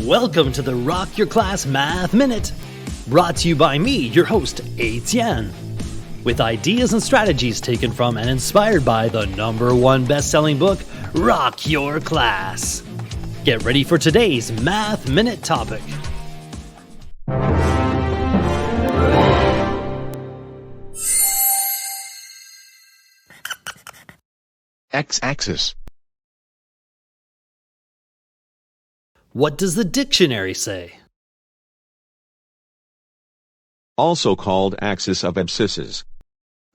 Welcome to the Rock Your Class Math Minute, brought to you by me, your host, Etienne, with ideas and strategies taken from and inspired by the #1 best-selling book, Rock Your Class. Get ready for today's Math Minute topic. X-axis. What does the dictionary say? Also called axis of abscisses.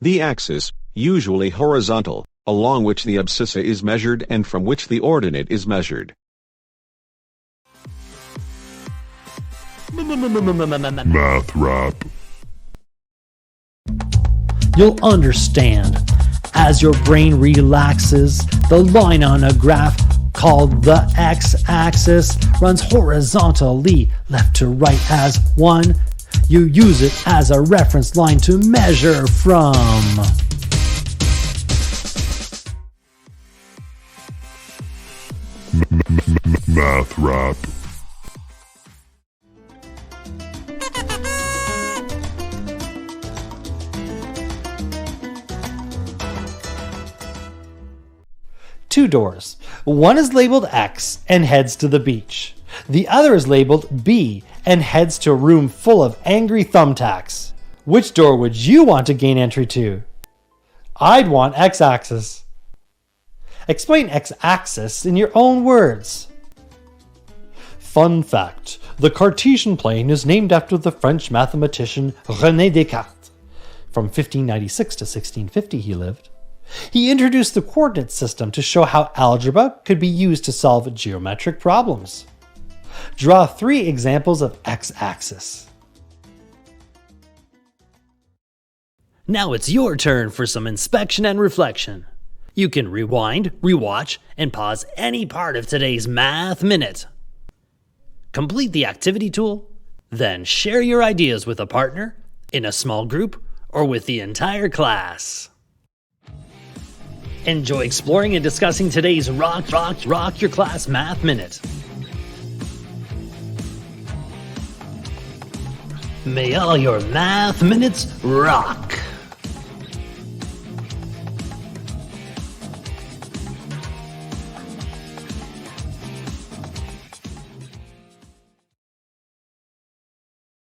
The axis, usually horizontal, along which the abscissa is measured and from which the ordinate is measured. Math rap. You'll understand as your brain relaxes. The line on a graph called the x-axis runs horizontally left to right as one. You use it as a reference line to measure from. Math rap. Two doors. One is labeled X and heads to the beach. The other is labeled B and heads to a room full of angry thumbtacks. Which door would you want to gain entry to? I'd want X-axis. Explain X-axis in your own words. Fun fact: the Cartesian plane is named after the French mathematician René Descartes. From 1596 to 1650 he lived. He introduced the coordinate system to show how algebra could be used to solve geometric problems. Draw 3 examples of x-axis. Now it's your turn for some inspection and reflection. You can rewind, rewatch, and pause any part of today's Math Minute. Complete the activity tool, then share your ideas with a partner, in a small group, or with the entire class. Enjoy exploring and discussing today's Rock Your Class Math Minute. May all your math minutes rock!